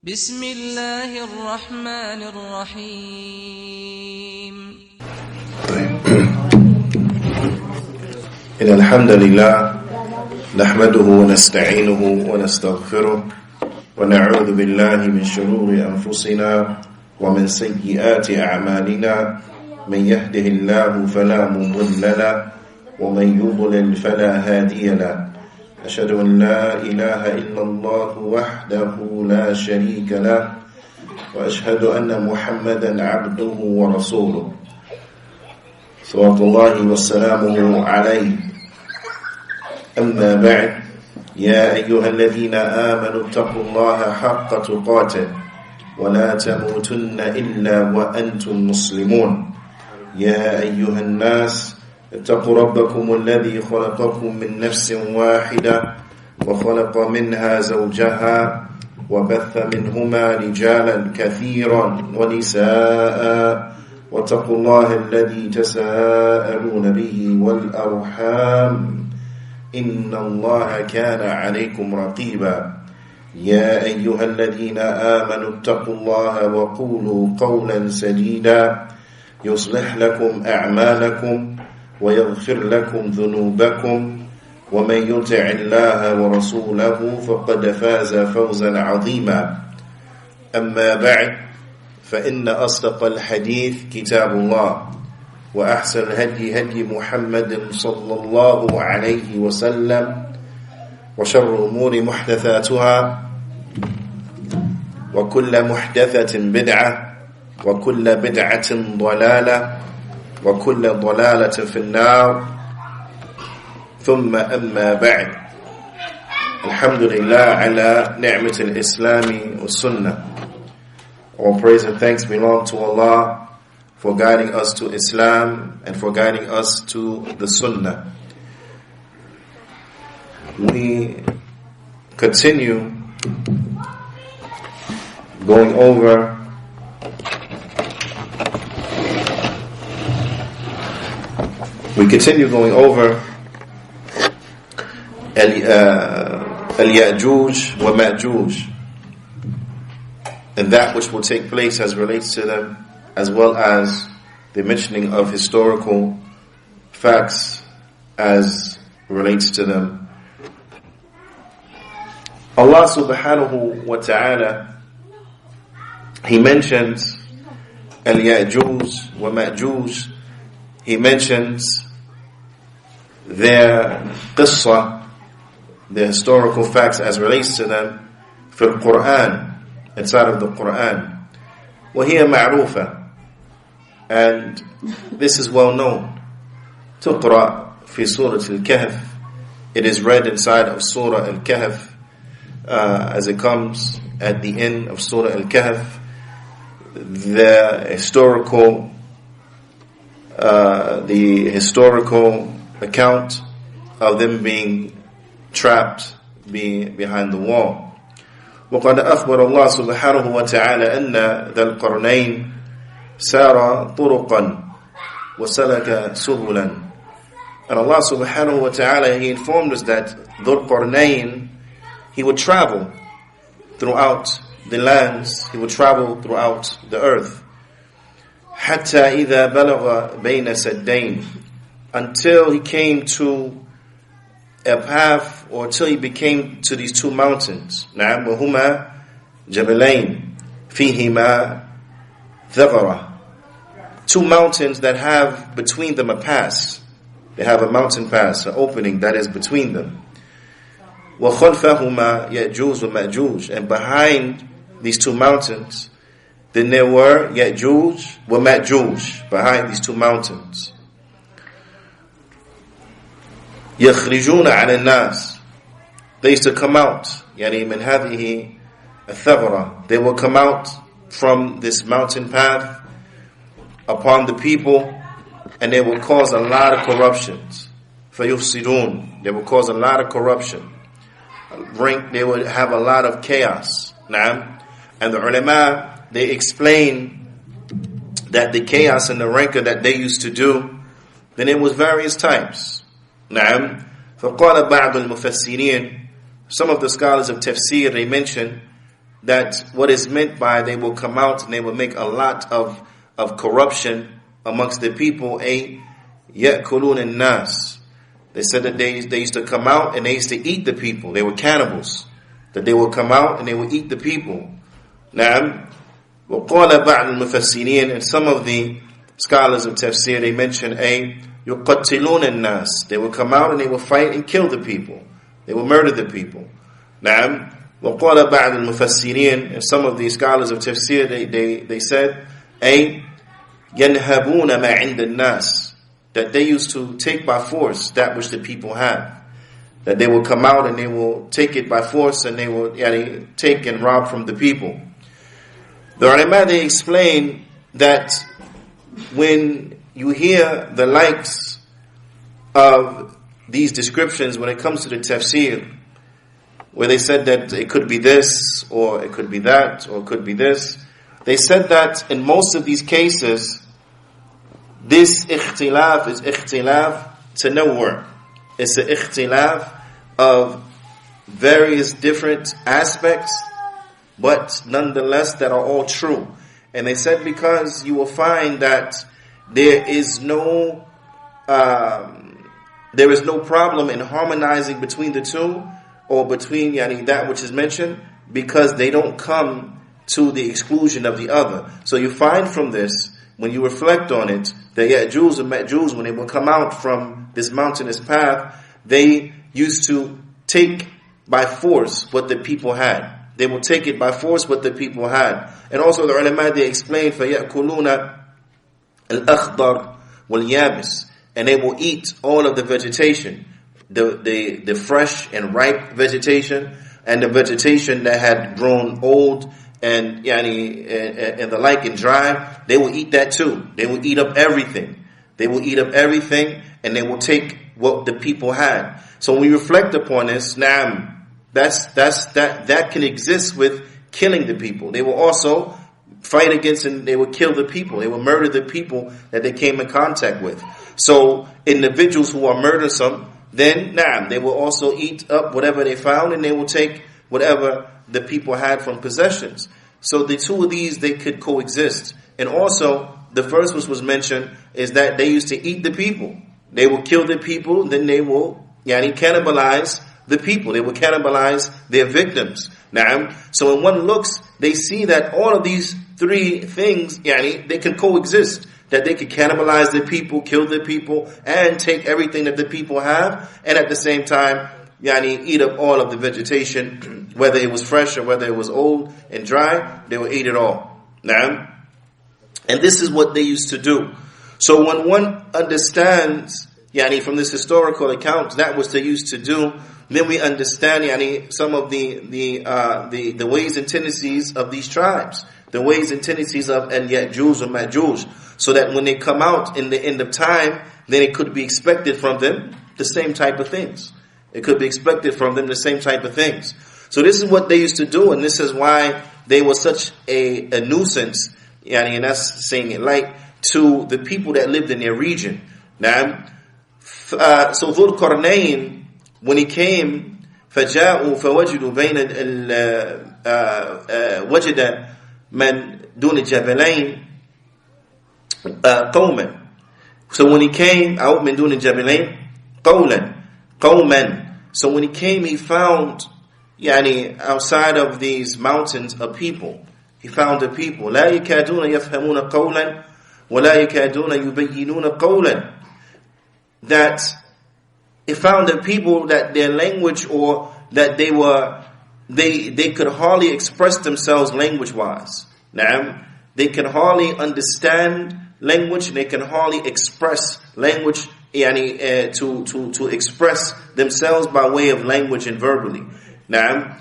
بسم الله الرحمن الرحيم إن الحمد لله نحمده ونستعينه ونستغفره ونعوذ بالله من شرور أنفسنا ومن سيئات أعمالنا من يهده الله فلا مضل له ومن يضلل فلا هادي له أشهد أن لا إله إلا الله وحده لا شريك له وأشهد أن محمدا عبده ورسوله صلوات الله وسلامه عليه أما بعد يا أيها الذين آمنوا اتقوا الله حق تقاته ولا تموتن إلا وأنتم مسلمون يا أيها الناس اتقوا ربكم الذي خلقكم من نفس واحدة وخلق منها زوجها وبث منهما رجالا كثيرا ونساء واتقوا الله الذي تساءلون به والأرحام إن الله كان عليكم رقيبا يا أيها الذين آمنوا اتقوا الله وقولوا قولا سديدا يصلح لكم أعمالكم ويغفر لكم ذنوبكم ومن يطع الله ورسوله فقد فاز فوزا عظيما أما بعد فإن أصدق الحديث كتاب الله وأحسن الهدي هدي محمد صلى الله عليه وسلم وشر الأمور محدثاتها وكل محدثة بدعة وكل بدعة ضلالة وكل ضلالة في النار ثم أما بعد الحمد لله على نعمة الإسلام والسنة. All praise and thanks belong to Allah for guiding us to Islam and for guiding us to the Sunnah. We continue going over Al-Ya'juj wa Ma'juj and that which will take place as relates to them, as well as the mentioning of historical facts as relates to them. Allah subhanahu wa ta'ala, He mentions Al-Ya'juj wa Ma'juj. He mentions their qissa, the historical facts as relates to them, في Qur'an, inside of the Qur'an. وهي معروفة, and this is well known. تقرأ في سورة الكهف, it is read inside of Surah Al-Kahf, as it comes at the end of Surah Al-Kahf, the historical account of them being trapped behind the wall. وقد أخبر الله سبحانه وتعالى أن ذا القرنين سار طرقا وسلك سبلا. And Allah subhanahu wa ta'ala, He informed us that Dhul Qarnayn, he would travel throughout the lands, he would travel throughout the earth. حتى إذا بلغ بين سدين, until he came to a path, or till he became to these two mountains. نعم وهما جبلين فيهما ثغرة, two mountains that have between them a pass. They have a mountain pass, an opening that is between them. وخلفهما يأجوج ومأجوج, and behind these two mountains then there were Ya'juj wa Ma'juj behind these two mountains. يخرجون على الناس, they used to come out, يعني من هذه الثغرة, they will come out from this mountain path upon the people, and they will cause a lot of corruptions. فيفسدون, they will cause a lot of corruption. They will have a lot of chaos. نعم. And the ulama, they explain that the chaos and the rancor that they used to do, then it was various types. نعم. فقال بعض المفسرين, some of the scholars of tafsir, they mention that what is meant by they will come out and they will make a lot of corruption amongst the people, يَأْكُلُونَ النَّاسِ. They said that they used to come out and they used to eat the people. They were cannibals. That they would come out and they would eat the people. نعم. وقال بعض المفسرين, and some of the scholars of tafsir, they mention يُقَتِّلُونَ النَّاسِ. They would come out and they would fight and kill the people. They would murder the people. نعم. وقال بعض المفسرين, and some of the scholars of tafsir, they said يَنْهَبُونَ مَا عِنْدَ النَّاسِ. That they used to take by force that which the people have. That they will come out and they will take it by force and they will take and rob from the people. The ulama, they explain that when you hear the likes of these descriptions when it comes to the tafsir, where they said that it could be this, or it could be that, or it could be this, they said that in most of these cases, this ikhtilaf is ikhtilaf tanawwur. It's an ikhtilaf of various different aspects, but nonetheless that are all true. And they said because you will find that there is no problem in harmonizing between the two, or between that which is mentioned, because they don't come to the exclusion of the other. So you find from this, when you reflect on it, that Ya'juj and Ma'juj, when they will come out from this mountainous path, they used to take by force what the people had. They will take it by force what the people had. And also the ulama, they explain, فَيَأْكُلُونَ الْأَخْضَرِ وَالْيَابِسِ. And they will eat all of the vegetation, the fresh and ripe vegetation, and the vegetation that had grown old and the like and dry. They will eat that too. They will eat up everything. They will eat up everything, and they will take what the people had. So when we reflect upon this, that can exist with killing the people. They will also fight against and they will kill the people. They will murder the people that they came in contact with. So individuals who are murdersome, then they will also eat up whatever they found, and they will take whatever the people had from possessions. So the two of these, they could coexist. And also, the first which was mentioned is that they used to eat the people. They will kill the people, then they will cannibalize the people. They will cannibalize their victims. So when one looks, they see that all of these three things, they can coexist. That they could cannibalize the people, kill the people, and take everything that the people have, and at the same time, eat up all of the vegetation, whether it was fresh or whether it was old and dry, they will eat it all. And this is what they used to do. So when one understands, from this historical account, that was they used to do, then we understand, some of the ways and tendencies of these tribes, the ways and tendencies of Ya'juj or Ma'juj, so that when they come out in the end of time, then it could be expected from them the same type of things. It could be expected from them the same type of things. So this is what they used to do, and this is why they were such a nuisance, and that's saying it like, to the people that lived in their region. So Dhul Qarnayn, when he came, فَجَاءُوا فَوَجِدُوا بَيْنَ وَجَدَ مَنْ دُونِ الْجَبَلَيْنِ قَوْمًا. So when he came, out مِنْ دُونِ الْجَبَلَيْنِ قَوْمًا. So when he came, he found, outside of these mountains, a people. He found a people. لَا يَكَادُونَ يَفْهَمُونَ قَوْلًا وَلَا يَكَادُونَ يُبَيِّنُونَ قَوْلًا. That he found a people that their language, or that they could hardly express themselves language-wise. They can hardly understand language, and they can hardly express language, to express themselves by way of language and verbally. وَلَا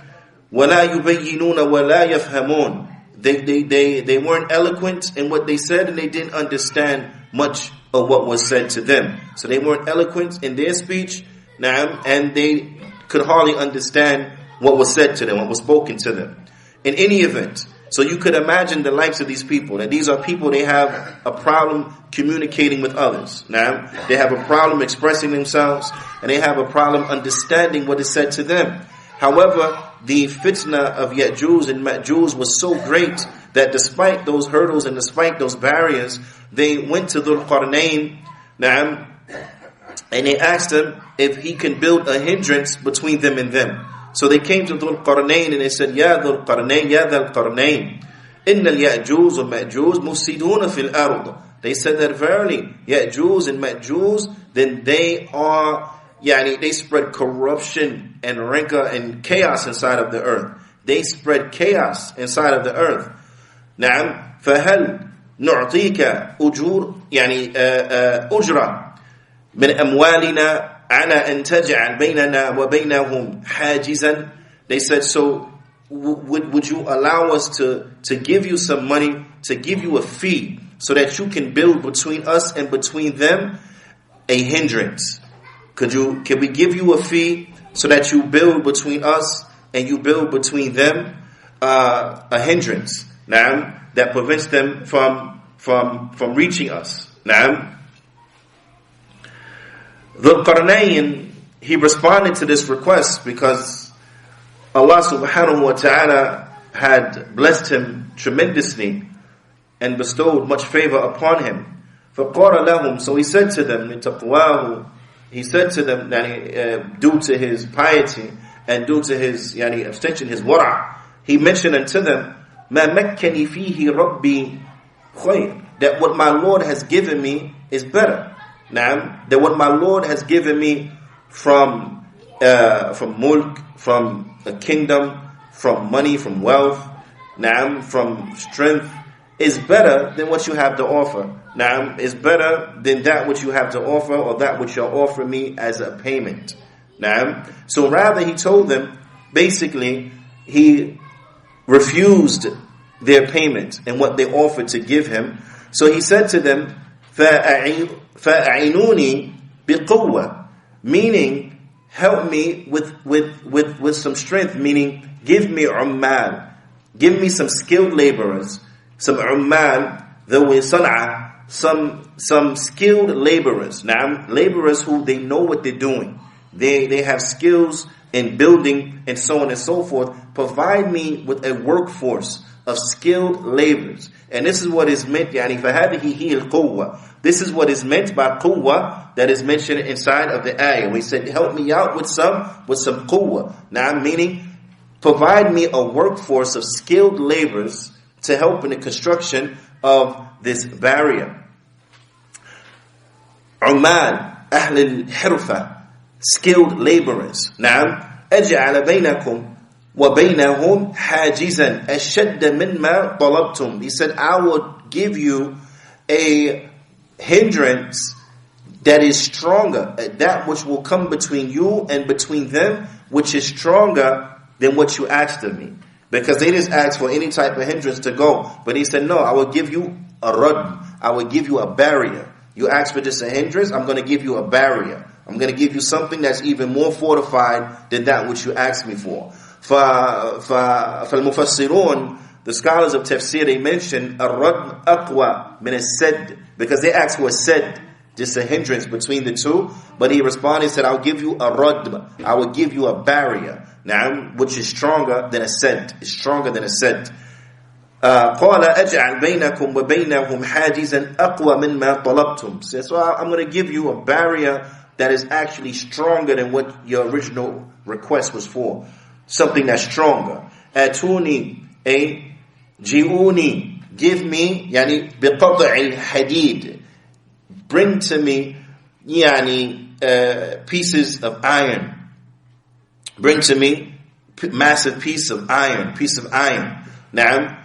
يُبَيِّنُونَ وَلَا يَفْهَمُونَ. They weren't eloquent in what they said, and they didn't understand much of what was said to them. So they weren't eloquent in their speech, and they could hardly understand what was said to them, what was spoken to them. In any event, so you could imagine the likes of these people, that these are people, they have a problem communicating with others. They have a problem expressing themselves, and they have a problem understanding what is said to them. However, the fitna of Ya'juj and Ma'juj was so great that despite those hurdles and despite those barriers, they went to Dhul Qarnayn, na'am, and they asked him if he can build a hindrance between them and them. So they came to Dhul Qarnayn and they said, Ya Dhul Qarnayn, Ya Dhul Qarnayn, Inna al-Ya'juj wa Ma'juj mufsiduna fil ard. They said that verily, Ya'juj and Ma'juj, then they are, they spread corruption and rancor and chaos inside of the earth. They spread chaos inside of the earth. نعم فهل نعطيك أجرة من أموالنا على أن تجعل بيننا وبينهم حاجزا. They said, so would you allow us to give you some money, to give you a fee, so that you can build between us and between them a hindrance? Can we give you a fee so that you build between us and you build between them a hindrance, na'am, that prevents them from reaching us, na'am? Dhul Qarnayn, he responded to this request because Allah subhanahu wa ta'ala had blessed him tremendously and bestowed much favor upon him. فَقَالَ لَهُمْ, so he said to them, لِتَقْوَاهُ, he said to them, due to his piety and due to his abstention, his wara', he mentioned unto them, مَا مَكَّنِي فِيهِ رَبِّي خَيْرٌ, that what my Lord has given me is better. Now, that what my Lord has given me from mulk, from a kingdom, from money, from wealth, na'am, from strength, is better than what you have to offer. Na'am, is better than that which you have to offer, or that which you're offering me as a payment. Na'am. So rather, he told them, basically, he refused their payment and what they offered to give him. So he said to them, فَأَعِنُونِي بِقُوَّةٍ, meaning, help me with some strength, meaning, give me ummal, give me some skilled laborers, some ummal, ذَوِي صَنْعَةٍ, some skilled laborers. Now, laborers who they know what they're doing. They have skills in building and so on and so forth. Provide me with a workforce of skilled laborers. And this is what is meant, فَهَذِهِ هِيَ الْقُوَّةِ. This is what is meant by quwwah that is mentioned inside of the ayah. We said, help me out with some quwwah. Now, meaning, provide me a workforce of skilled laborers to help in the construction of this barrier. Umal, ahl al-hirfa, skilled laborers. Now, أَجْعَلَ بَيْنَكُمْ وَبَيْنَهُمْ حَاجِزًا أَشَدَّ مِنْمَا طَلَبْتُمْ. He said, I will give you a hindrance that is stronger, that which will come between you and between them, which is stronger than what you asked of me. Because they didn't ask for any type of hindrance to go. But he said, no, I will give you a radm. I will give you a barrier. You asked for just a hindrance, I'm going to give you a barrier. I'm going to give you something that's even more fortified than that which you asked me for. فَالْمُفَسِّرُونَ, the scholars of tafsir, they mention الرَّدْمْ أَقْوَى مِنَ السَّدْ, because they asked for a said, just a hindrance between the two. But he responded, said, I'll give you a radm. I will give you a barrier. Now, which is stronger than a said. It's stronger than a said. قَالَ أَجْعَلْ بَيْنَكُمْ وَبَيْنَهُمْ حَاجِزًا أَقْوَى مِنْمَا طَلَبْتُمْ. So I'm going to give you a barrier that is actually stronger than what your original request was for. Something that's stronger. Atuni, ji'uni, give me, بِقَطْعِ الْحَدِيدِ, bring to me, pieces of iron. Bring to me massive piece of iron. Na'am.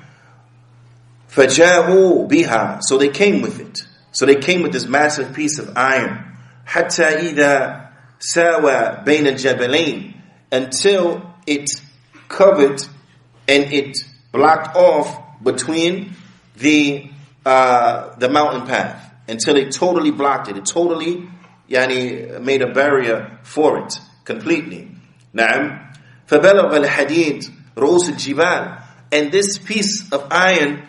فَجَاءُوا بِهَا, so they came with it. So they came with this massive piece of iron. حَتَّى إِذَا سَاوَى بَيْنَ الْجَبَلَيْنِ, until it covered and it blocked off between the mountain path. Until it totally blocked it. It totally made a barrier for it completely. نعم. فَبَلَغَ الْحَدِيدِ رُؤُوسِ الْجِبَالِ, and this piece of iron,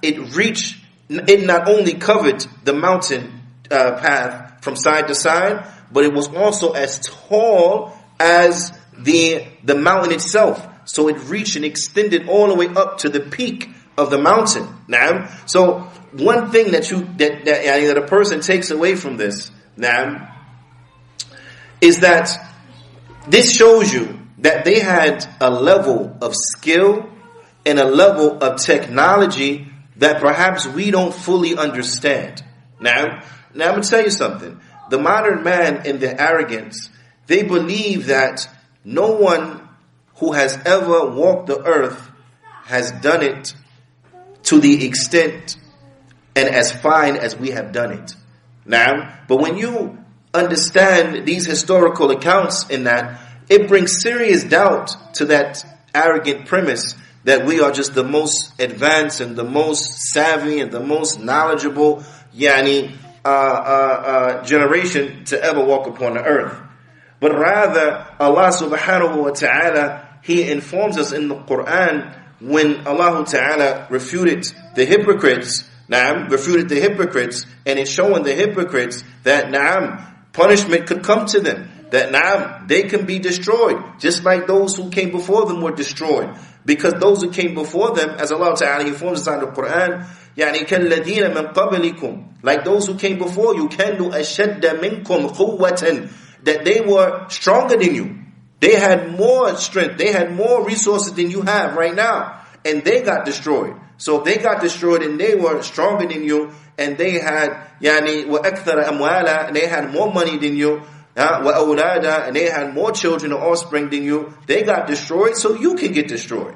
it not only covered the mountain path from side to side, but it was also as tall as the mountain itself. So it reached and extended all the way up to the peak of the mountain. Now, so one thing that a person takes away from this, now, is that this shows you that they had a level of skill and a level of technology that perhaps we don't fully understand. Now I'm going to tell you something. The modern man in their arrogance, they believe that no one who has ever walked the earth has done it to the extent and as fine as we have done it. Now, but when you understand these historical accounts in that, it brings serious doubt to that arrogant premise that we are just the most advanced and the most savvy and the most knowledgeable generation to ever walk upon the earth. But rather, Allah subhanahu wa ta'ala, He informs us in the Qur'an when Allah ta'ala refuted the hypocrites, and it's showing the hypocrites that punishment could come to them, that they can be destroyed, just like those who came before them were destroyed. Because those who came before them, as Allah Ta'ala informs us in the Qur'an, كَالَّذِينَ مِنْ قَبْلِكُمْ, like those who came before you, كَانُوا أَشَدَّ مِنْكُمْ قُوَّةً, that they were stronger than you. They had more strength, they had more resources than you have right now, and they got destroyed. So if they got destroyed and they were stronger than you, and they had وَأَكْثَرَ أَمْوَالًا, and they had more money than you, وَأَوْلَادًا, and they had more children or offspring than you, they got destroyed so you can get destroyed.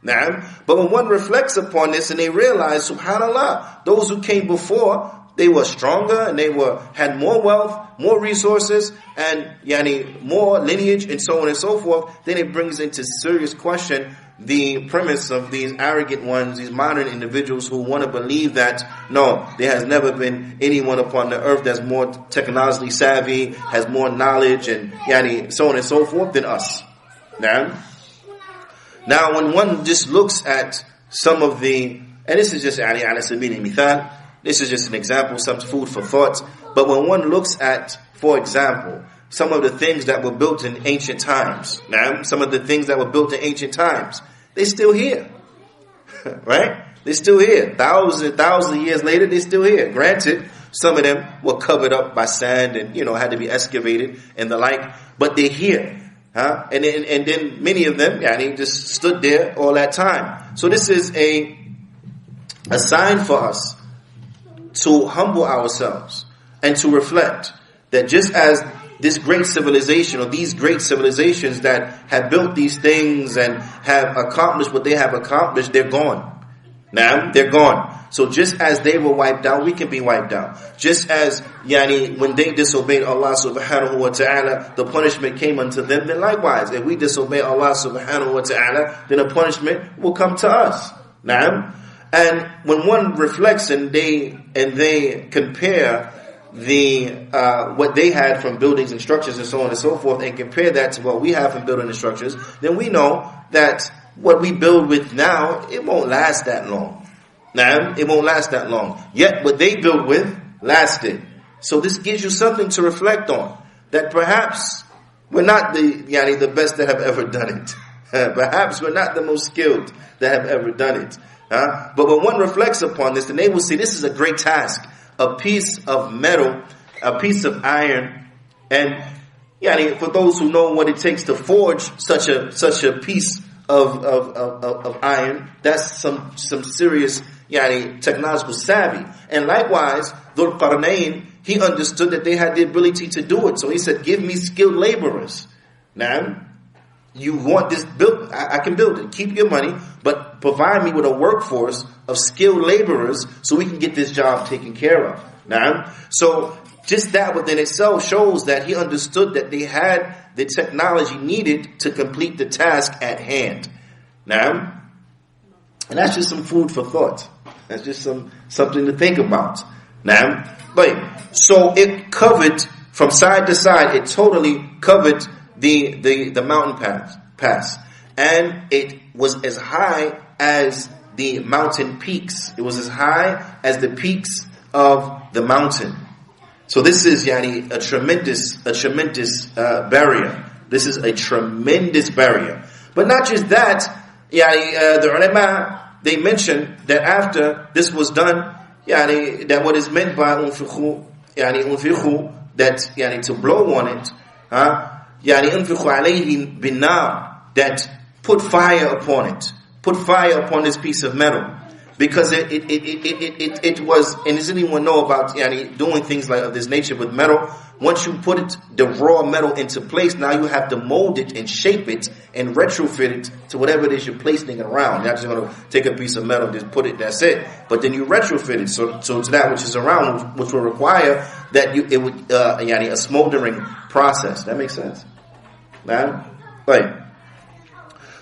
But when one reflects upon this and they realize, subhanallah, those who came before, they were stronger and they had more wealth, more resources, and more lineage, and so on and so forth, then it brings into serious question the premise of these arrogant ones, these modern individuals who want to believe that, no, there has never been anyone upon the earth that's more technologically savvy, has more knowledge, and so on and so forth than us. Now when one just looks at some of the, and this is just this is just an example, some food for thought, but when one looks at, for example, some of the things that were built in ancient times. Some of the things that were built in ancient times, they're still here. Right? They're still here. Thousands and thousands of years later, they're still here. Granted, some of them were covered up by sand and, had to be excavated and the like, but they're here. And then many of them, just stood there all that time. So this is a sign for us to humble ourselves and to reflect that just as this great civilization, or these great civilizations that have built these things and have accomplished what they have accomplished, they're gone. They're gone. So just as they were wiped out, we can be wiped out. Just as, when they disobeyed Allah subhanahu wa ta'ala, the punishment came unto them, then likewise, if we disobey Allah subhanahu wa ta'ala, then a punishment will come to us. And when one reflects and they compare what they had from buildings and structures and so on and so forth, and compare that to what we have from building and structures, then we know that what we build with now, it won't last that long. It won't last that long. Yet what they built with lasted. So this gives you something to reflect on. That perhaps we're not the best that have ever done it. Perhaps we're not the most skilled that have ever done it. But when one reflects upon this, then they will see this is a great task. A piece of metal, a piece of iron, and for those who know what it takes to forge such a piece of iron, that's some serious technological savvy. And likewise, Dhul Qarnayn, he understood that they had the ability to do it. So he said, give me skilled laborers. Now, you want this built, I can build it. Keep your money, but provide me with a workforce of skilled laborers so we can get this job taken care of. So just that within itself shows that he understood that they had the technology needed to complete the task at hand. And that's just some food for thought. That's just something to think about. But so it covered from side to side. It totally covered the mountain pass, and it was as high as the mountain peaks. It was as high as the peaks of the mountain. So this is a tremendous barrier. This is a tremendous barrier. But not just that, the ulama, they mentioned that after this was done, that what is meant by unfiqhu, that to blow on it, unfiqhu alayhi bin nar, that put fire upon it, put fire upon this piece of metal. Because it was, and does anyone know about doing things like of this nature with metal? Once you put the raw metal into place, now you have to mold it and shape it and retrofit it to whatever it is you're placing it around. You're not just going to take a piece of metal, just put it, that's it. But then you retrofit it so to that which is around, which will require that it would a smoldering process. That makes sense, man. Right.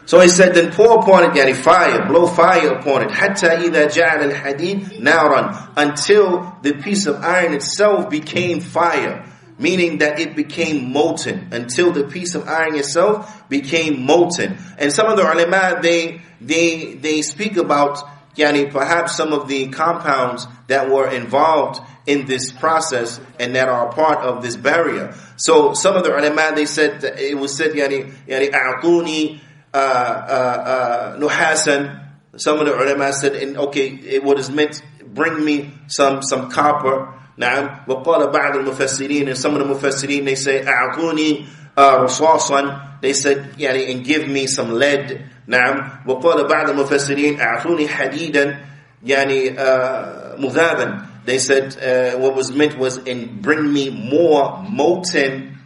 So he said, then pour upon it, fire, blow fire upon it, حَتَّى إِذَا جَعَلَ الْحَدِيدِ نَارًا, until the piece of iron itself became fire, meaning that it became molten, until the piece of iron itself became molten. And some of the ulama, they speak about, perhaps some of the compounds that were involved in this process and that are a part of this barrier. So some of the ulama, they said, that it was said, أَعْطُونِي nuhasan. Some of the ulama said, what is meant, bring me some copper. Na'am. وقال بعض المفسرين, and some of the mufassirin, they say أعطوني رصاصا. They said, and give me some lead. Na'am. وقال بعض المفسرين أعطوني حديدا مذابا. They said what was meant was, and bring me more molten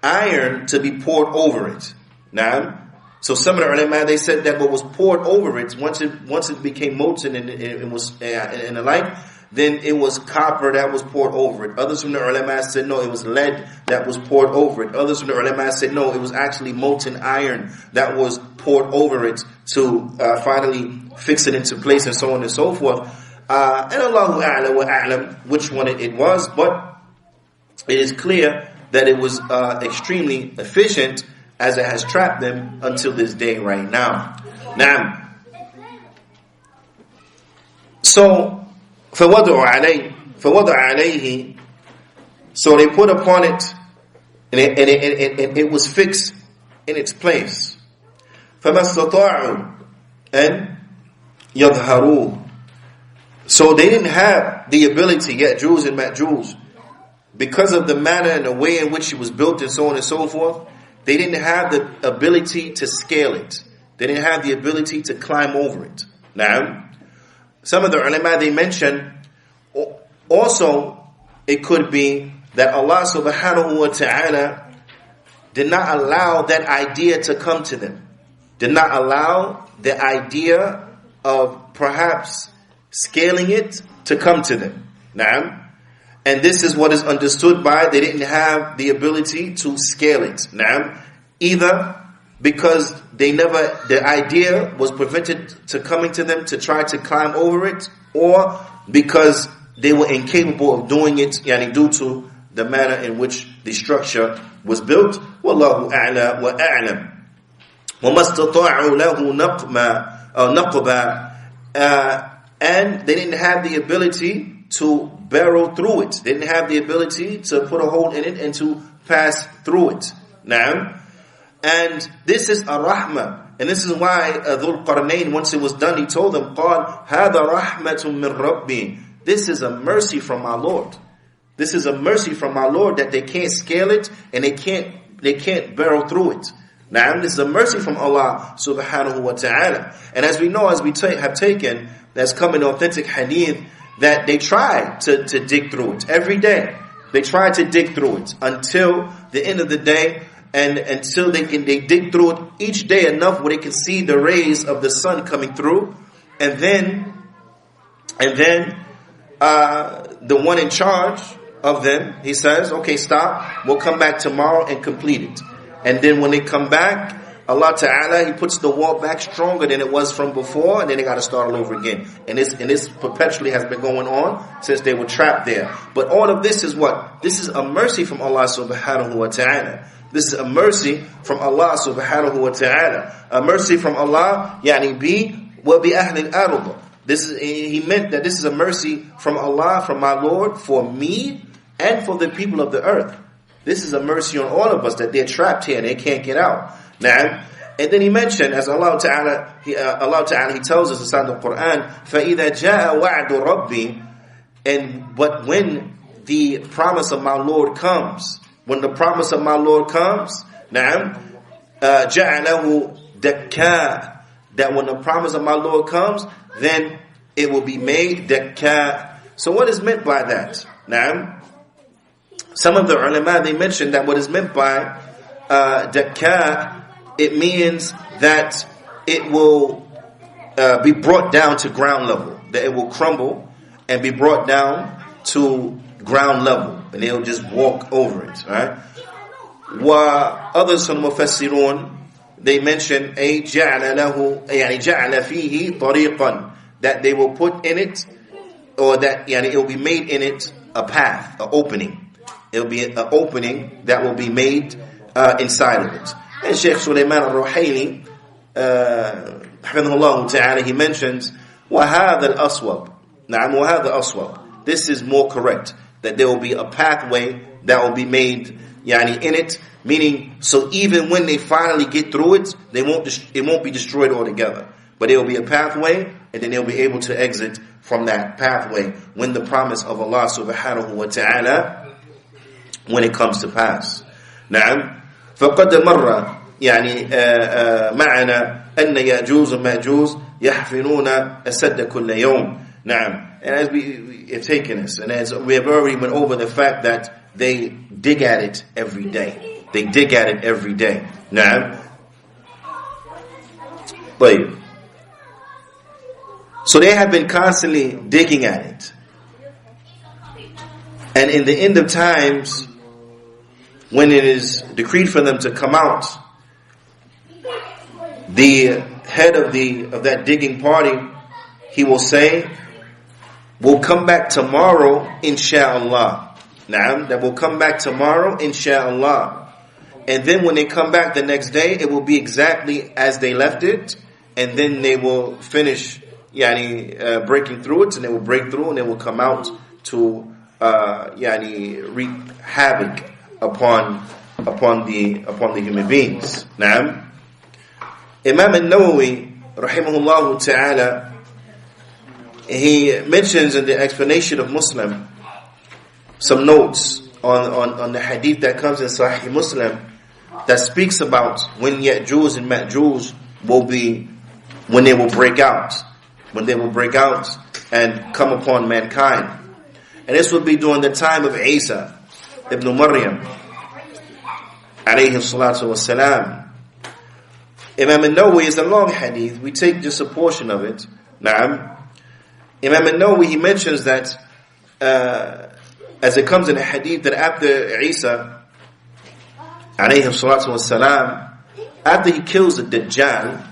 iron to be poured over it. Na'am. So some of the ulama, they said that what was poured over it, once it became molten and it was and the like, then it was copper that was poured over it. Others from the ulama said no, it was lead that was poured over it. Others from the ulama said no, it was actually molten iron that was poured over it to finally fix it into place, and so on and so forth. And Allahu a'la wa a'lam which one it was, but it is clear that it was extremely efficient, as it has trapped them until this day right now. Now, so فَوَضَعَ عَلَيْهِ, so they put upon it, and it was fixed in its place. فَمَا اسْتَطَاعُوا أَنْ يَظْهَرُوهُ, so they didn't have the ability, Ya'juj and Ma'juj, because of the manner and the way in which it was built and so on and so forth. They didn't have the ability to scale it. They didn't have the ability to climb over it. Now, some of the ulama, they mention also it could be that Allah subhanahu wa ta'ala did not allow that idea to come to them. Did not allow the idea of perhaps scaling it to come to them. Now, and this is what is understood by they didn't have the ability to scale it. Now, either because the idea was prevented to coming to them to try to climb over it, or because they were incapable of doing it, due to the manner in which the structure was built. Wallahu a'la wa a'lam. وَمَا اسْتَطَاعُوا لَهُ نَقْبًا, and they didn't have the ability to barrel through it. They didn't have the ability to put a hole in it and to pass through it. Now, and this is a rahmah, and this is why Dhul Qarnayn, once it was done, he told them, قال هذا رحمة من ربي. This is a mercy from my Lord. This is a mercy from my Lord that they can't scale it and they can't barrel through it. Now, this is a mercy from Allah subhanahu wa ta'ala. And as we know, as we have taken, that's come in authentic hadith, that they try to dig through it every day. They try to dig through it until the end of the day, and until they dig through it each day enough where they can see the rays of the sun coming through, and then the one in charge of them, he says, okay, stop, we'll come back tomorrow and complete it. And then when they come back, Allah Ta'ala, He puts the wall back stronger than it was from before, and then they got to start all over again. And this perpetually has been going on since they were trapped there. But all of this is what? This is a mercy from Allah Subhanahu wa Ta'ala. This is a mercy from Allah Subhanahu wa Ta'ala. A mercy from Allah, wa bi ahli al-ard. He meant that this is a mercy from Allah, from my Lord, for me and for the people of the earth. This is a mercy on all of us that they're trapped here and they can't get out. Now, and then he mentioned, as Allah Ta'ala, He tells us inside the Qur'an, فَإِذَا جَاءَ وَعْدُ رَبِّي, but when the promise of my Lord comes, نعم, جَعَلَهُ دَكَّا, that when the promise of my Lord comes, then it will be made dakka. So what is meant by that? Now, some of the ulama, they mentioned that what is meant by dakka, it means that it will be brought down to ground level, that it will crumble and be brought down to ground level, and they'll just walk over it, right? Wa others from Mufassirun, they mention جَعَلَ فِيهِ طَرِيقًا, that they will put in it, or that it will be made in it a path, an opening. It will be an opening that will be made inside of it. And Shaykh Sulaiman al-Ruhaili, حفظه ta'ala, he mentions وَهَذَا الْأَصْوَبِ. نعم وَهَذَا الْأَصْوَبِ. This is more correct, that there will be a pathway that will be made in it, meaning, so even when they finally get through it, it won't be destroyed altogether. But there will be a pathway, and then they'll be able to exit from that pathway when the promise of Allah subhanahu wa ta'ala, when it comes to pass. نعم. فقد مر معنا أن يأجوز ومأجوز يحفرون السد كل يوم. نعم. And as we have taken this, and as we have already went over the fact that they dig at it every day. They dig at it every day. نعم. طيب. So they have been constantly digging at it. And in the end of times, when it is decreed for them to come out, the head of that digging party, he will say, we'll come back tomorrow, insha'Allah. Naam, that will come back tomorrow, insha'Allah. And then when they come back the next day, it will be exactly as they left it. And then they will finish breaking through it, and they will break through, and they will come out to wreak havoc upon the human beings. Naam. Imam al-Nawawi, rahimahullah ta'ala, he mentions in the explanation of Muslim some notes on the hadith that comes in Sahih Muslim that speaks about when Ya'juj and Ma'juj when they will break out and come upon mankind. And this will be during the time of Isa ibn Maryam, alayhi salatu wassalam. Imam al-Nawawi is a long hadith. We take just a portion of it. Naam. Imam al-Nawawi, he mentions that as it comes in a hadith, that after Isa alayhi salatu wassalam, after he kills the Dajjal,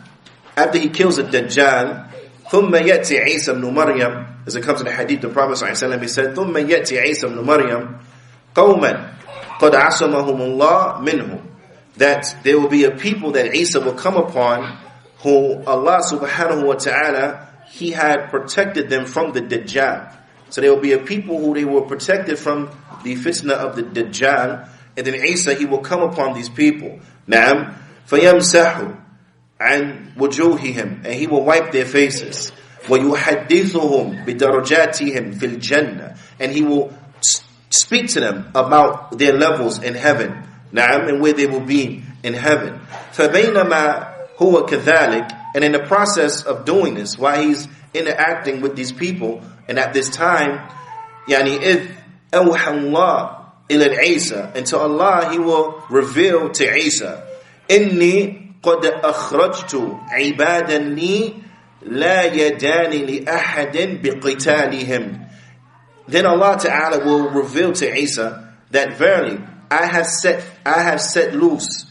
ثُمَّ يَأْتِي عِيسَى ibn Maryam, as it comes in the hadith, the Prophet ﷺ, he said, ثُمَّ يَأْتِي عِيسَى ibn Maryam قَوْمًا قَدْ عَصَمَهُمُ اللَّهُ مِنْهُمْ, that there will be a people that Isa will come upon who Allah subhanahu wa ta'ala, He had protected them from the Dajjal. So there will be a people who they were protected from the fitna of the Dajjal, and then Isa, he will come upon these people. Naam, فَيَمْسَحُ عَنْ وُجُوهِهِمْ, and he will wipe their faces. وَيُحَدِّثُهُمْ بِدَرَجَاتِهِمْ فِي الْجَنَّةِ, and he will speak to them about their levels in heaven. Naam, and where they will be in heaven. فَبَيْنَمَا هُوَ كَذَلِكَ, and in the process of doing this, while he's interacting with these people, and at this time, إِذْ أَوْحَى اللَّهُ إِلَى الْعِيسَى, until Allah, He will reveal to Isa, إِنِّي قَدْ أَخْرَجْتُ عِبَادًا لِي لَا يَدَانِ لِأَحَدٍ بِقِتَالِهِمْ. Then Allah Ta'ala will reveal to Isa that verily, I have set loose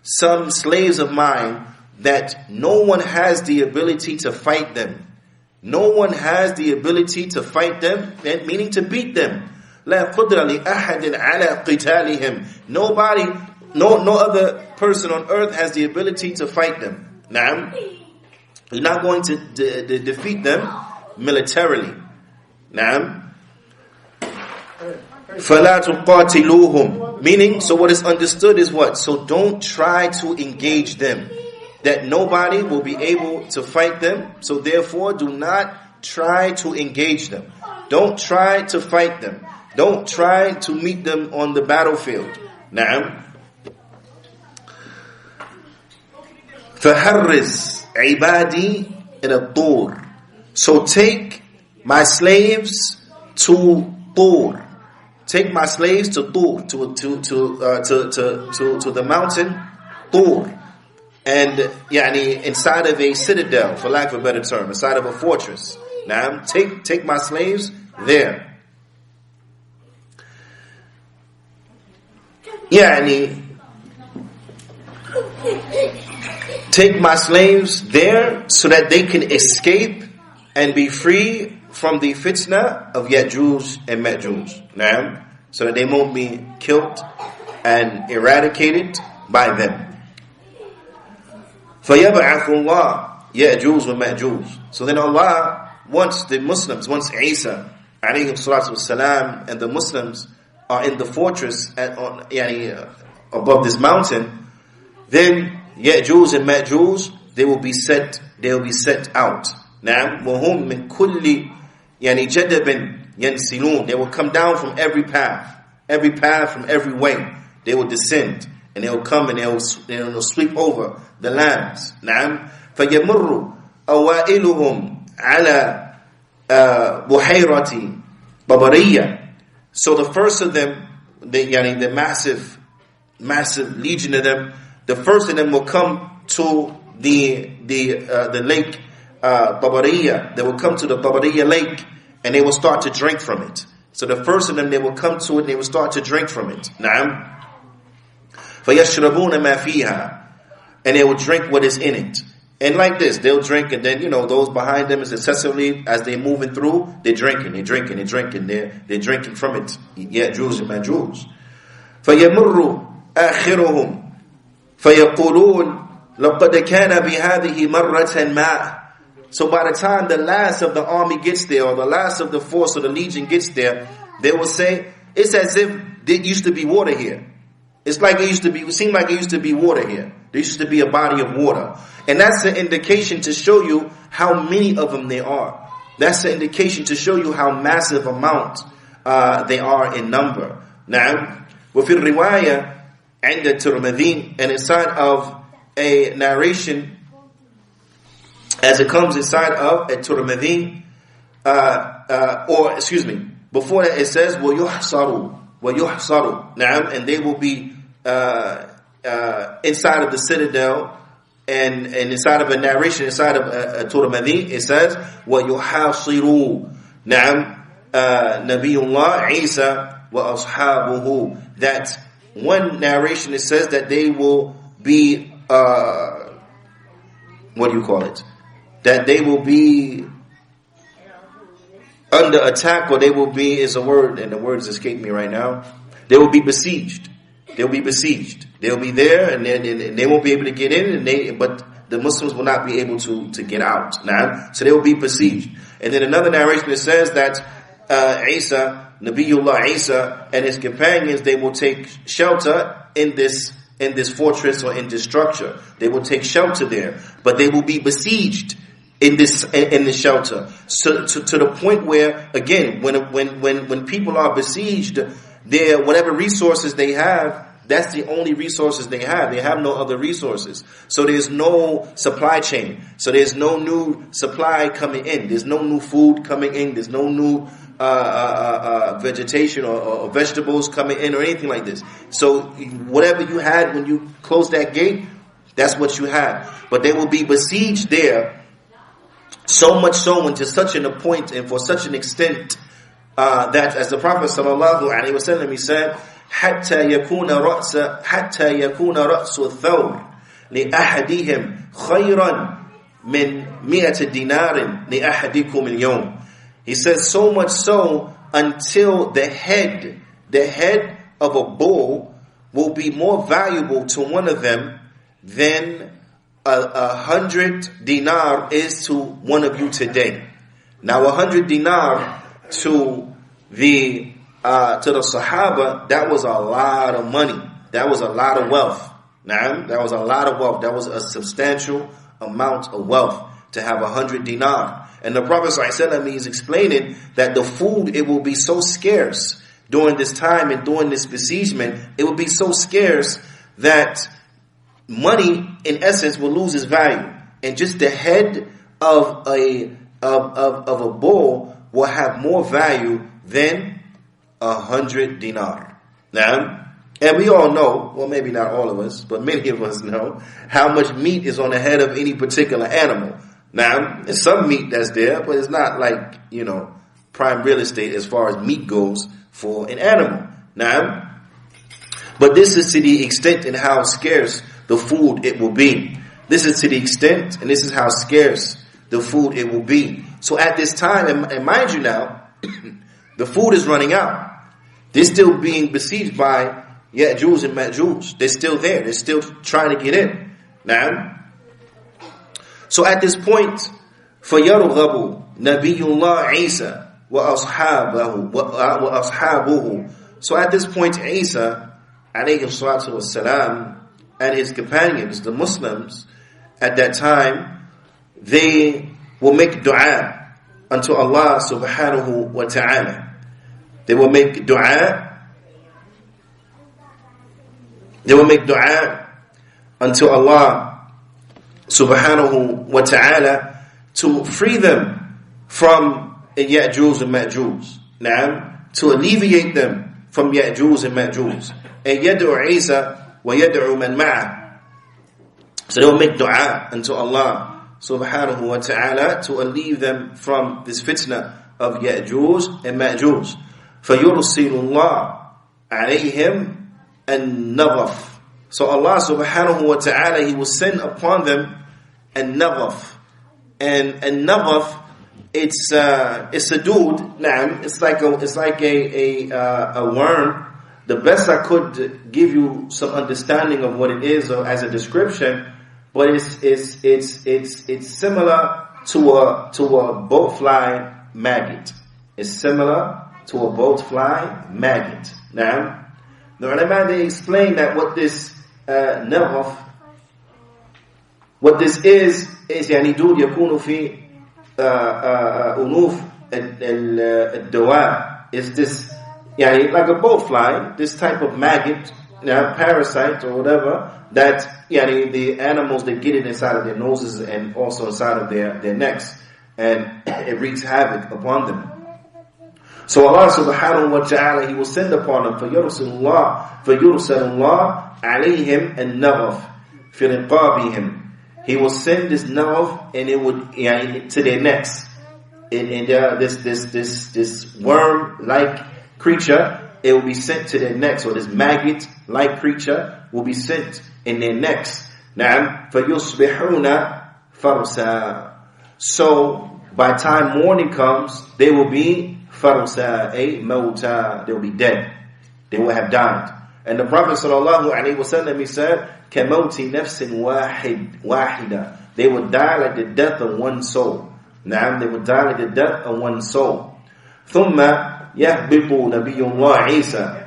some slaves of mine that no one has the ability to fight them. No one has the ability to fight them, meaning to beat them. لا قدر لأحد على قتالهم. Nobody, no other person on earth has the ability to fight them. Naam. You're not going to defeat them militarily. Naam. فَلَا تُقَاتِلُوهُمْ. Meaning, so what is understood is what? So don't try to engage them. That nobody will be able to fight them. So therefore, do not try to engage them. Don't try to fight them. Don't try to meet them on the battlefield. Na'am. فَحَرِّزْ عِبَادِي إِلَى الطُّورِ. So take my slaves to Tur. Take my slaves to Tur, to the mountain Tur, and inside of a citadel, for lack of a better term, inside of a fortress. Now, take my slaves there. Take my slaves there so that they can escape and be free from the fitna of Ya'juj and Ma'juj. Now, so that they won't be killed and eradicated by them. فَيَبْعَثُ اللَّهُ يَأْجُوجُ وَمَأْجُوجُ. So then Allah wants the Muslims, once Isa alayhi salatu wasalam and the Muslims are in the fortress above this mountain, then Ya'juj and Ma'juj, they will be set out. Now, وَهُمْ مِنْ كُلِّ جَدَبٍ يَنْسِلُونَ. They will come down from every path from every way. They will descend and they will come and they will sweep over the lands. نعم. فَيَمُرُّ أَوَائِلُهُمْ عَلَى بُحَيْرَةِ بَبَرِيَّةٍ. So the first of them, the massive legion of them, the first of them will come to the lake Tabariya. They will come to the Tabariya lake and they will start to drink from it. So the first of them, they will come to it and they will start to drink from it. Na'am. فَيَشْرَبُونَ مَا فِيهَا. And they will drink what is in it. And like this, they'll drink, and then, those behind them is excessively, as they're moving through, they're drinking. They're drinking from it. Ya'juj and Ma'juj. فَيَمُرُّ آخِرُهُمْ فَيَقُولُونَ لَقَدْ كَانَ بِهَذِهِ مَرَّةً مَا. So by the time the last of the army gets there, or the last of the force or the legion gets there, they will say, it's as if there used to be water here. It seemed like it used to be water here. There used to be a body of water. And that's an indication to show you how many of them there are. That's an indication to show you how massive amount they are in number. Now, وفي الرواية عند الترمذي, and inside of a narration, as it comes inside of a Tirmidhi, before that it says, وَيُحْصَرُوا. And they will be inside of the citadel, and inside of a narration, inside of a Tirmidhi, it says, وَيُحَاصِرُوا. Nabiyullah Isa wa ashabuhu. That one narration, it says that they will be, that they will be under attack, or they will be, is a word, and the words escape me right now. They will be besieged. They'll be besieged. They'll be there, and they won't be able to get in, but the Muslims will not be able to get out. So they will be besieged. And then another narration that says that Nabiullah Isa and his companions, they will take shelter in this fortress or in this structure. They will take shelter there, but they will be besieged in this shelter. So to the point where, again, when people are besieged, whatever resources they have, that's the only resources they have. They have no other resources. So there's no supply chain. So there's no new supply coming in. There's no new food coming in. There's no new vegetation or vegetables coming in or anything like this. So whatever you had when you closed that gate, that's what you have. But they will be besieged there, so much so, and to such a point and for such an extent that, as the Prophet ﷺ, he said, حتى يكون رأس الثور لأحدهم خيرا من 100 دينار لأحدكم اليوم. He says, so much so until the head of a bull will be more valuable to one of them than 100 dinar is to one of you today. Now 100 dinar to the to the Sahaba, that was a lot of money. That was a lot of wealth. Naam, that was a lot of wealth. That was a substantial amount of wealth to have 100 dinar. And the Prophet ﷺ is explaining that the food, it will be so scarce during this time and during this besiegement. It will be so scarce that money, in essence, will lose its value. And just the head of a bull will have more value than 100 dinar. Now, and we all know, well, maybe not all of us, but many of us know how much meat is on the head of any particular animal. Now, there's some meat that's there, but it's not like, prime real estate as far as meat goes for an animal. Now, but this is to the extent in how scarce the food it will be. This is to the extent, and this is how scarce the food it will be. So at this time, and mind you now, the food is running out. They're still being besieged by Ya'juj and Ma'juj. They're still there. They're still trying to get in. Now, so at this point, فَيَرْغَبُ نَبِيُّ اللَّهِ عِيسَى وَأَصْحَابُهُ. So at this point, Isa, alayhi salatu wassalam, and his companions, the Muslims, at that time, they will make dua unto Allah subhanahu wa ta'ala. They will make dua. They will make dua unto Allah subhanahu wa ta'ala to free them from Ya'juj and Ma'juj. Naam, to alleviate them from Ya'juj and Ma'juj. And yad'u Isa wa yad'u man ma'ah. So they will make dua unto Allah subhanahu wa ta'ala to alleviate them from this fitna of Ya'juj and Ma'juj. فَيُرْسِلُ اللَّهُ عَلَيْهِمْ النَّظَفِ. So Allah subhanahu wa ta'ala, He will send upon them an-nadhaf. And an-nadhaf, it's a dude, naam, it's like a worm. The best I could give you some understanding of what it is as a description, but it's similar to a boatfly maggot. It's similar to a boatfly maggot. Now, the ulama, they explain that what this nadhaf, what this is يعني دود يكون في أنوف الدواء. Is this يعني like a boatfly, this type of maggot, parasite or whatever, that يعني the animals, they get it inside of their noses and also inside of their necks, and it wreaks havoc upon them. So Allah subhanahu wa ta'ala, He will send upon them فَيُرْسَلُ اللَّهُ عَلَيْهِمْ النَّظَفِ فِي رِقَابِهِمْ. He will send this nadhaf, and it would to their necks. And this worm-like creature, it will be sent to their necks, or this maggot-like creature will be sent in their necks. Na'am, فَيُصْبِحُونَ فَرْسًا. So by time morning comes, they will be farsa, mawta. They will be dead. They will have died. And the Prophet sallallahu alaihi wasallam, he said, كَمَوْتِ نَفْسٍ وَاحِدًا. They would die like the death of one soul. Naam, they would die like the death of one soul. ثُمَّ يَهْبِطُ نَبِيُّ اللَّهِ عِيسَى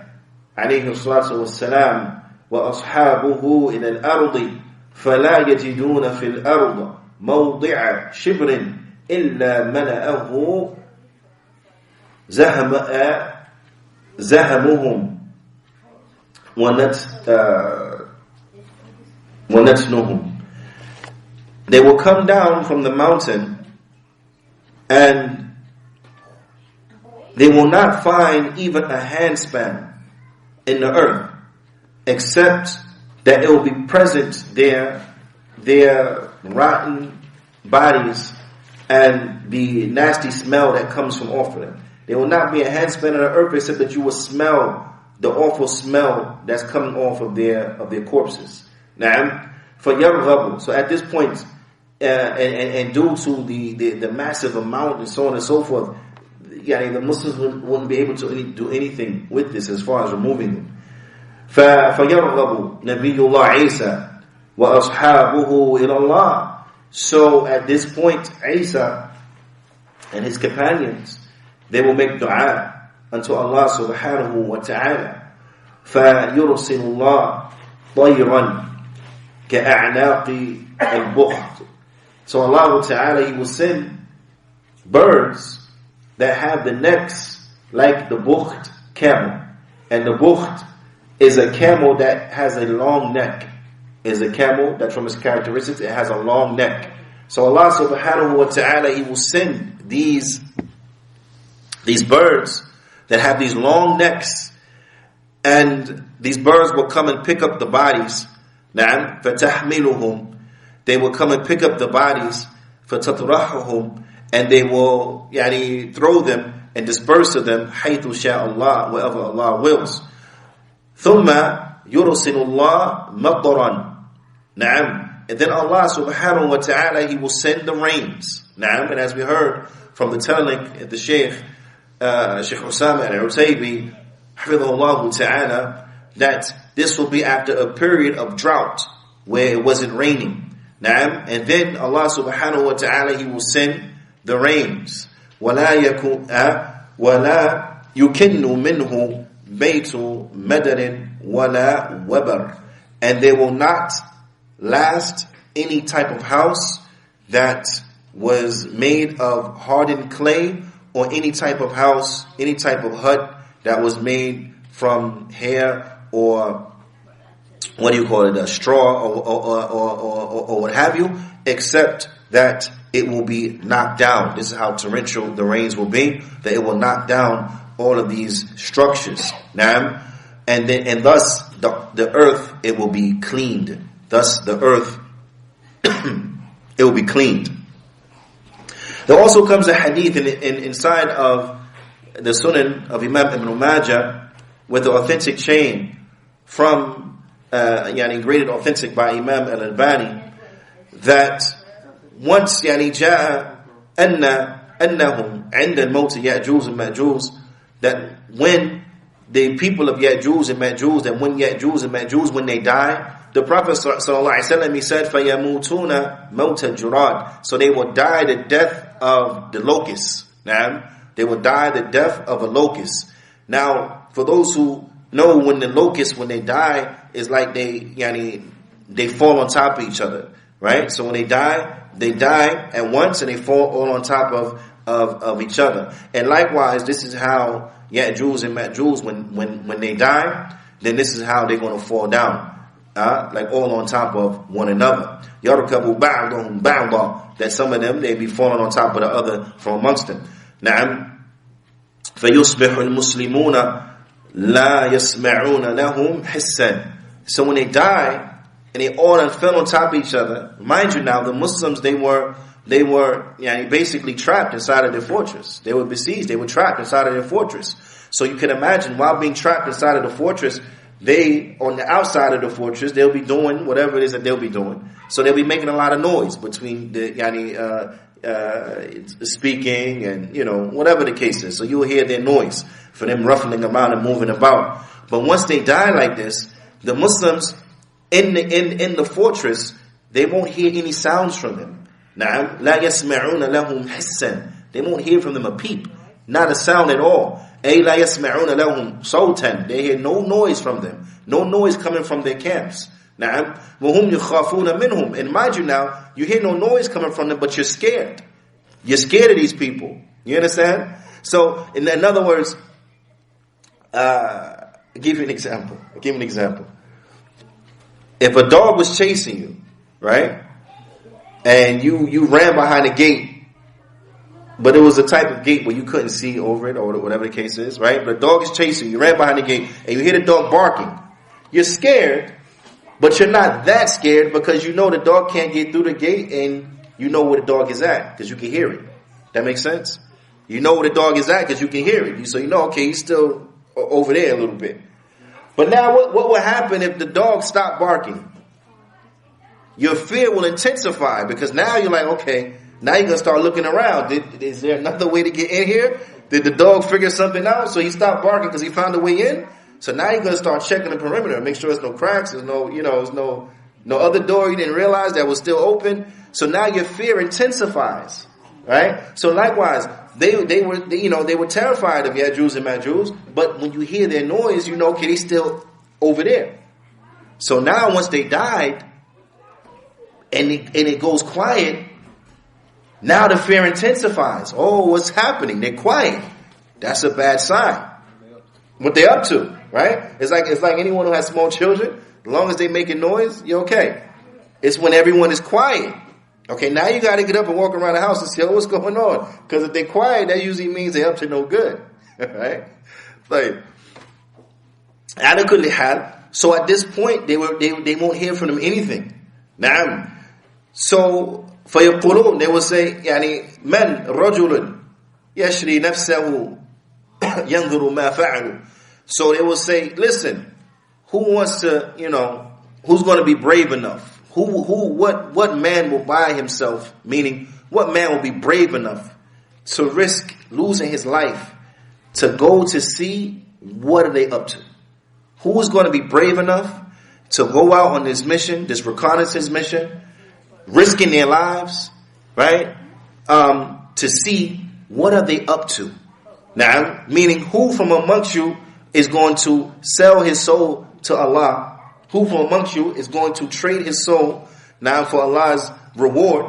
عليه الصلاة والسلام وأصحابه إلى الأرض فلا يجدون في الأرض موضع شبر إلا ملأه زهمهم ونتنهم. They will come down from the mountain, and they will not find even a handspan in the earth, except that it will be present there, their rotten bodies and the nasty smell that comes from off of them. There will not be a handspan in the earth except that you will smell the awful smell that's coming off of their corpses. Na'am, فَيَرْغَبُ. So at this point, and due to the massive amount and so on and so forth, the Muslims wouldn't be able to do anything with this as far as removing them. فَيَرْغَبُ نَبِيُّ اللَّهِ عِيسَى وَأَصْحَابُهُ إِلَى اللَّهِ. So at this point, Isa and his companions, they will make dua unto Allah subhanahu wa ta'ala. فَيُرْسِلُ اللَّهُ طَيْرًا كَأَعْنَاقِ الْبُخْتِ. So Allah ta'ala, He will send birds that have the necks like the bukht camel. And the bukht is a camel that has a long neck. Is a camel that from its characteristics, it has a long neck. So Allah subhanahu wa ta'ala, He will send these birds that have these long necks, and these birds will come and pick up the bodies. نعم فتحملهم. They will come and pick up the bodies. فتطرحهم. And they will throw them and disperse of them حيث شاء الله, wherever Allah wills. ثم يرسل الله مطرا. نعم. And then Allah subhanahu wa ta'ala, He will send the rains. نعم. And as we heard from the telling of the Shaykh Usama al-Utaybi حفظه ta'ala, that this will be after a period of drought where it wasn't raining. نعم. And then Allah subhanahu wa ta'ala, He will send the rains. وَلَا يُكِنُّ مِنْهُ بَيْتُ مَدَرٍ وَلَا وَبَرٍ. And they will not last any type of house that was made of hardened clay, or any type of house, any type of hut that was made from hair or a straw or what have you, except that it will be knocked down. This is how torrential the rains will be, that it will knock down all of these structures. Now, and thus the earth, it will be cleaned. Thus the earth, it will be cleaned. There also comes a hadith inside of the Sunan of Imam Ibn Majah with the authentic chain from graded authentic by Imam Al-Albani, that once جاء أنهم عند الموت يأجوز and Ma'juz, that when the people of Ya'juj and Ma'juz, that when Ya'juj and Ma'juz, when they die, the Prophet ﷺ, he said, فَيَمُوتُونَ مَوْتَ الْجُرَادِ. So they will die the death of the locusts. Now, they will die the death of a locust. Now, for those who know, when the locusts, when they die, is like they fall on top of each other, right? So when they die at once, and they fall all on top of each other. And likewise, this is how Ya'juj and Ma'juj, when they die, then this is how they're going to fall down. Like all on top of one another. يَرْكَبُ بَعْضُهُمْ بَعْضًا. That some of them, they be falling on top of the other from amongst them. نعم. فَيُصْبِحُ الْمُسْلِمُونَ لَا يَسْمَعُونَ لَهُمْ حِسًّا. So when they die, and they all fell on top of each other, mind you now, the Muslims, they were basically trapped inside of their fortress. They were besieged, they were trapped inside of their fortress. So you can imagine, while being trapped inside of the fortress, they, on the outside of the fortress, they'll be doing whatever it is that they'll be doing. So they'll be making a lot of noise between the speaking and whatever the case is. So you will hear their noise for them ruffling around and moving about. But once they die like this, the Muslims in the fortress, they won't hear any sounds from them. نعم لا يسمعون لهم حسا. They won't hear from them a peep, not a sound at all. أي لا يسمعون لهم صوتا. They hear no noise from them, no noise coming from their camps. نعم وهم يخافون منهم. And mind you now, you hear no noise coming from them, but you're scared. You're scared of these people. You understand? So, in other words, I'll give you an example. If a dog was chasing you, right, and you ran behind a gate, but it was a type of gate where you couldn't see over it, or whatever the case is, right? But a dog is chasing you, ran behind the gate, and you hear the dog barking. You're scared, but you're not that scared, because you know the dog can't get through the gate, and you know where the dog is at, because you can hear it. That makes sense? You know where the dog is at, because you can hear it. So you know, okay, he's still over there a little bit. But now what will happen if the dog stopped barking? Your fear will intensify, because now you're like, okay, now you're going to start looking around. Is there another way to get in here? Did the dog figure something out? So he stopped barking because he found a way in? So now you're going to start checking the perimeter, make sure there's no cracks, there's no other door you didn't realize that was still open. So now your fear intensifies. Right? So likewise, they were terrified of Ya'juj and Ma'juj, but when you hear their noise, you know, okay, they still over there. So now once they died, and it goes quiet, now the fear intensifies. Oh, what's happening? They're quiet. That's a bad sign. What they up to, right? It's like anyone who has small children, as long as they making noise, you're okay. It's when everyone is quiet. Okay, now you got to get up and walk around the house and see, what's going on? Because if they're quiet, that usually means they're up to no good. Right? Like, adequately had. So at this point, they won't hear from them anything. Now, so فَيَقُولُونَ, they will say, يعني من رجل يشري نفسه ينظر ما فعلوا. So they will say, listen, who wants to, who's going to be brave enough? What man will buy himself, meaning what man will be brave enough to risk losing his life to go to see what are they up to? Who is going to be brave enough to go out on this mission, this reconnaissance mission, risking their lives, right? To see what are they up to? Now, meaning who from amongst you is going to sell his soul to Allah? Who from amongst you is going to trade his soul now for Allah's reward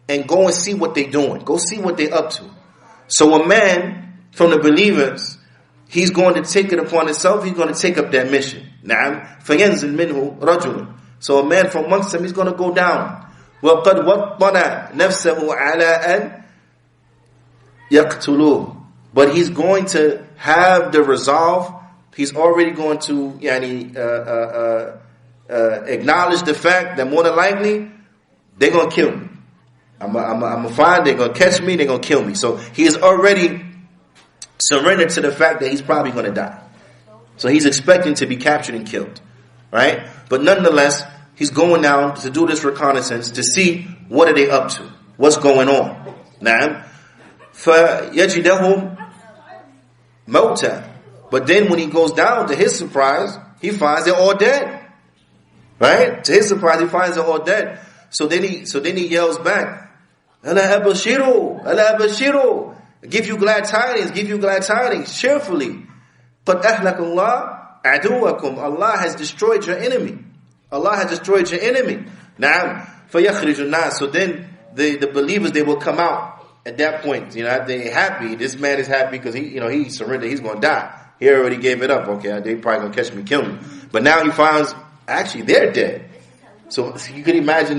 and go and see what they're doing? Go see what they're up to. So a man from the believers, he's going to take it upon himself. He's going to take up that mission. Now, فَيَنْزِلْ مِنْهُ رَجُلٌ. So a man from amongst them, he's going to go down. وَقَدْ وَطَّنَ نَفْسَهُ عَلَىٰ أَنْ يَقْتُلُوهُ. But he's going to have the resolve. He's already going to acknowledge the fact that more than likely they're going to kill me. I'm going to find they're going to catch me. They're going to kill me. So he is already surrendered to the fact that he's probably going to die. So he's expecting to be captured and killed, right? But nonetheless, he's going down to do this reconnaissance to see what are they up to, what's going on. Now, فَيَجِدَهُمْ مَوْتًا. But then when he goes down, to his surprise, he finds they're all dead. Right? To his surprise, he finds they're all dead. So then he yells back, "Ala abashiru, ala abashiru." Give you glad tidings, cheerfully. But ahlakullah aduwakum. Allah has destroyed your enemy. Now, فَيَخْرِجُ النَّاسِ. So then the believers, they will come out at that point. They're happy. This man is happy because he surrendered. He's going to die. He already gave it up. Okay, they probably going to catch me, kill me. But now he finds, actually, they're dead. So you could imagine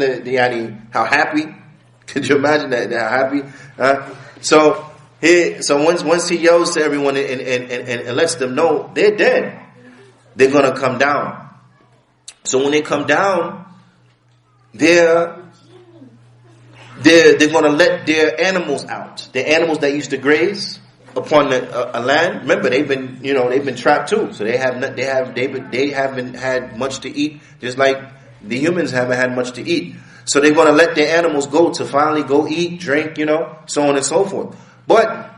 how happy. Could you imagine that how happy? So once he yells to everyone and lets them know they're dead, they're going to come down. So when they come down, they're going to let their animals out. The animals that used to graze upon a land. Remember, they've been trapped too. So they haven't had much to eat, just like the humans haven't had much to eat. So they're going to let their animals go to finally go eat, drink, so on and so forth. But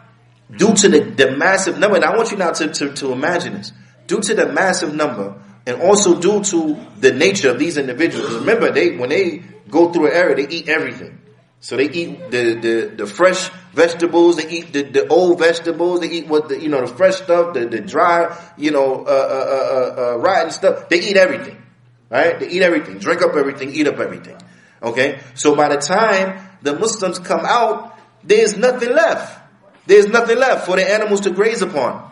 due to the massive number, and I want you now to imagine this, due to the massive number, and also due to the nature of these individuals. Remember, when they go through an area, they eat everything. So they eat the fresh vegetables, they eat the old vegetables, they eat the fresh stuff, the dry, rotten stuff. They eat everything, right? They eat everything, drink up everything, eat up everything. Okay? So by the time the Muslims come out, there's nothing left. There's nothing left for the animals to graze upon.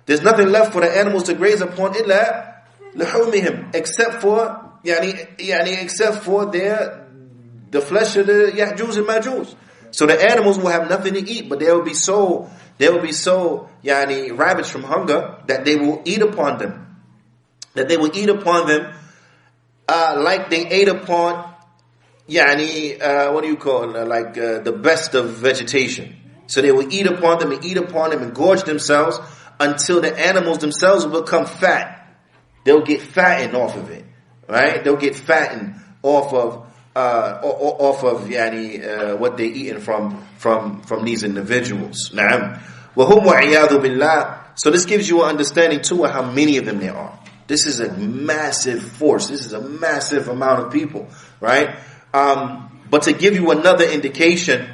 There's nothing left for the animals to graze upon illa لحومهم, except for the flesh of the Ya'juj and Ma'juj. So the animals will have nothing to eat, but they will be so ravaged from hunger that they will eat upon them. Like they ate upon the best of vegetation. So they will eat upon them and gorge themselves until the animals themselves will become fat. They'll get fattened off of it, right? They'll get fattened off of what they're eating from these individuals. Na'am. وَهُمْ وَعِيَاذُ بِاللَّهِ. So this gives you an understanding too of how many of them there are. This is a massive force. This is a massive amount of people, right? But to give you another indication,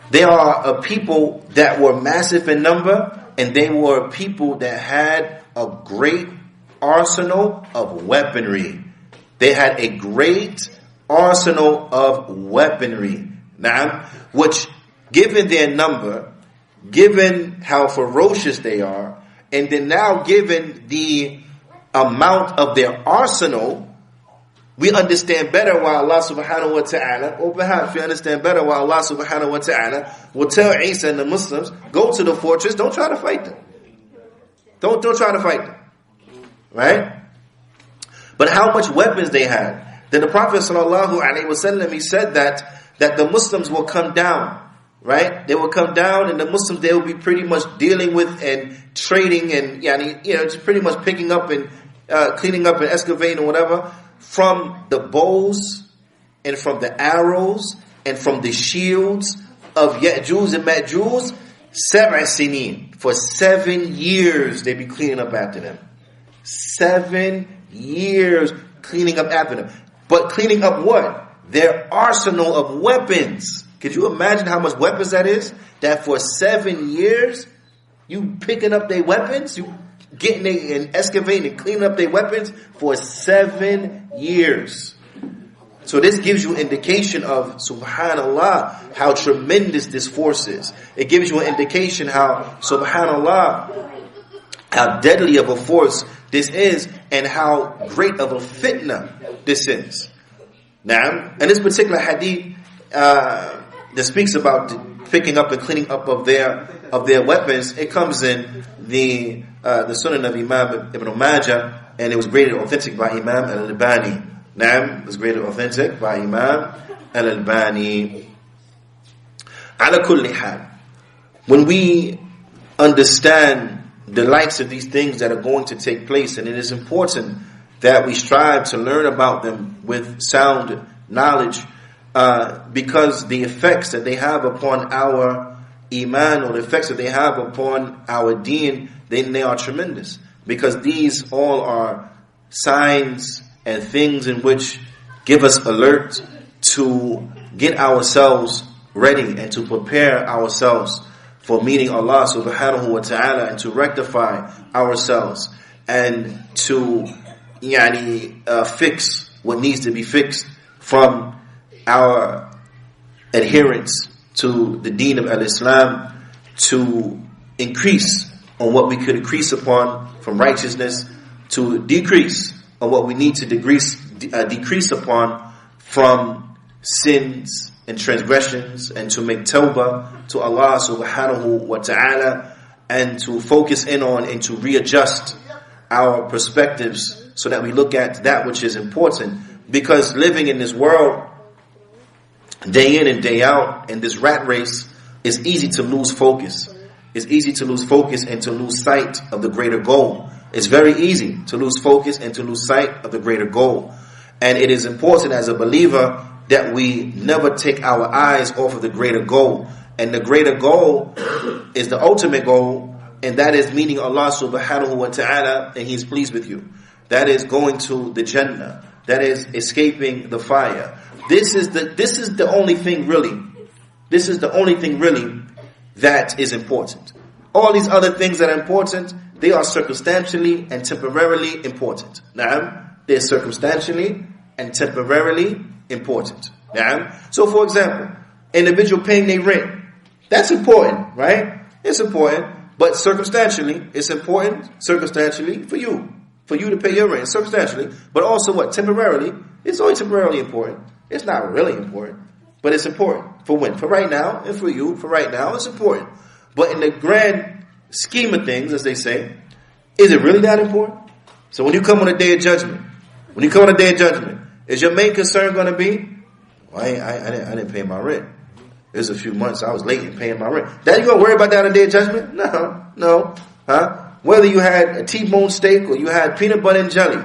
They are a people that were massive in number, and they were people that had a great arsenal of weaponry. They had a great arsenal of weaponry. Now, which, given their number, given how ferocious they are, and then now given the amount of their arsenal, we understand better why Allah subhanahu wa ta'ala, or perhaps we understand better why Allah subhanahu wa ta'ala will tell Isa and the Muslims, go to the fortress, don't try to fight them. Don't try to fight them. Right? But how much weapons they had. Then the Prophet sallallahu alaihi wasallam, he said that the Muslims will come down. Right? They will come down, and the Muslims, they will be pretty much dealing with and trading and, just pretty much picking up and cleaning up and excavating or whatever, from the bows and from the arrows and from the shields of Ya'juj and Ma'juj, 7 sinin. For 7 years they be cleaning up after them. 7 years cleaning up after them. But cleaning up what? Their arsenal of weapons. Could you imagine how much weapons that is? That for 7 years, you picking up their weapons, you getting and excavating and cleaning up their weapons for 7 years. So this gives you indication of, subhanallah, how tremendous this force is. It gives you an indication how, subhanallah, how deadly of a force this is, and how great of a fitna this is. Now, in this particular hadith, that speaks about picking up and cleaning up of their weapons, it comes in the Sunan of Imam Ibn Majah, and it was graded authentic by Imam Al-Albani. Naam, it was graded authentic by Imam Al-Albani. Ala kulli hal, when we understand the likes of these things that are going to take place, and it is important that we strive to learn about them with sound knowledge, because the effects that they have upon our iman, or the effects that they have upon our deen, they are tremendous. Because these all are signs and things in which give us alert to get ourselves ready and to prepare ourselves for meeting Allah subhanahu wa ta'ala, and to rectify ourselves and to fix what needs to be fixed from our adherence to the deen of al-Islam, to increase on what we could increase upon from righteousness, to decrease on what we need to decrease upon from sins and transgressions, and to make tawbah to Allah subhanahu wa ta'ala, and to focus in on and to readjust our perspectives so that we look at that which is important. Because living in this world, day in and day out, in this rat race, it's easy to lose focus. It's easy to lose focus and to lose sight of the greater goal. It's very easy to lose focus and to lose sight of the greater goal. And it is important as a believer that we never take our eyes off of the greater goal. And the greater goal is the ultimate goal, and that is meeting Allah subhanahu wa ta'ala, and He's pleased with you. That is going to the Jannah. That is escaping the fire. This is the only thing really. This is the only thing really that is important. All these other things that are important, they are circumstantially and temporarily important. Naam, they're circumstantially and temporarily important. Naam. So, for example, individual paying their rent, that's important, right? It's important, but circumstantially, it's important circumstantially for you to pay your rent, circumstantially, but also what? Temporarily, it's only temporarily important. It's not really important, but it's important. For when? For right now, and for you, for right now, it's important. But in the grand scheme of things, as they say, is it really that important? So when you come on the day of judgment, is your main concern going to be, well, I didn't pay my rent. There's a few months I was late in paying my rent. That you going to worry about that on the day of judgment? No. Whether you had a T-bone steak or you had peanut butter and jelly,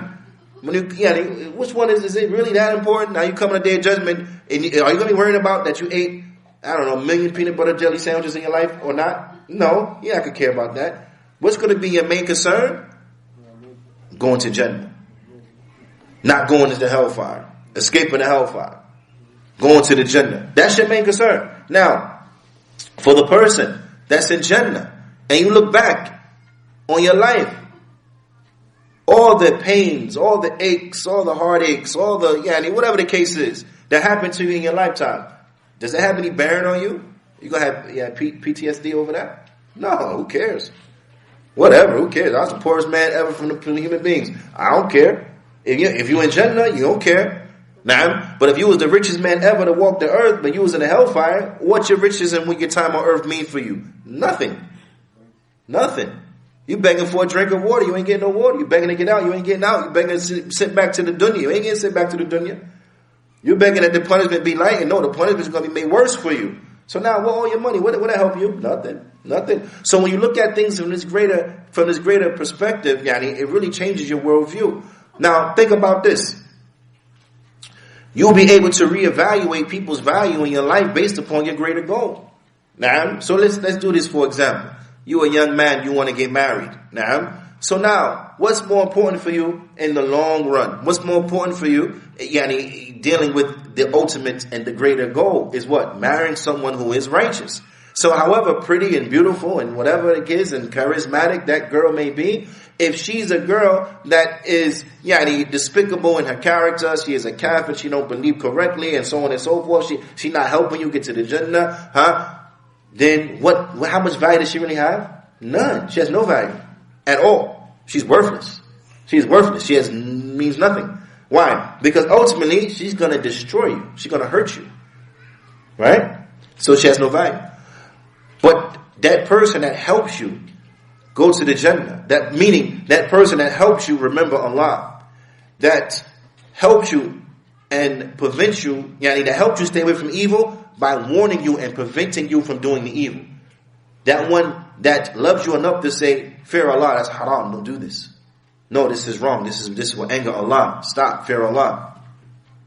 which one is it really that important? Now you come on the day of judgment, and are you going to be worried about that you ate, I don't know, 1 million peanut butter jelly sandwiches in your life or not? No, you're not going to care about that. What's going to be your main concern? Going to Jannah. Not going into the hellfire. Escaping the hellfire. Going to the Jannah. That's your main concern. Now, For the person that's in Jannah, and you look back on your life, all the pains, all the aches, all the heartaches, all the, whatever the case is, that happened to you in your lifetime, does it have any bearing on you? You gonna have PTSD over that? No, who cares? Whatever, who cares? I was the poorest man ever from the human beings. I don't care. If you're in Jannah, you don't care. Nah, but if you was the richest man ever to walk the earth, but you was in the hellfire, what's your riches and what your time on earth mean for you? Nothing. Nothing. You begging for a drink of water, you ain't getting no water. You begging to get out, you ain't getting out. You begging to sit back to the dunya, you ain't getting sit back to the dunya. You begging that the punishment be light, and no, the punishment is going to be made worse for you. So now, what all your money? What that help you? Nothing. So when you look at things from this greater perspective, it really changes your worldview. Now, think about this. You'll be able to reevaluate people's value in your life based upon your greater goal. Now, so let's do this for example. You're a young man, you want to get married. So now, what's more important for you in the long run? What's more important for you, dealing with the ultimate and the greater goal is what? Marrying someone who is righteous. So however pretty and beautiful and whatever it is and charismatic that girl may be, if she's a girl that is despicable in her character, she is a kafir, she don't believe correctly, and so on and so forth, she not helping you get to the Jannah, then how much value does she really have? None. She has no value at all. She's worthless. She's worthless. She means nothing. Why? Because ultimately she's going to destroy you. She's going to hurt you. Right? So she has no value. But that person that helps you go to the Jannah, that person that helps you remember Allah, that helps you and prevents you, that helps you stay away from evil by warning you and preventing you from doing the evil. That one that loves you enough to say, fear Allah, that's haram, don't do this. No, this is wrong, this will anger Allah. Stop, fear Allah.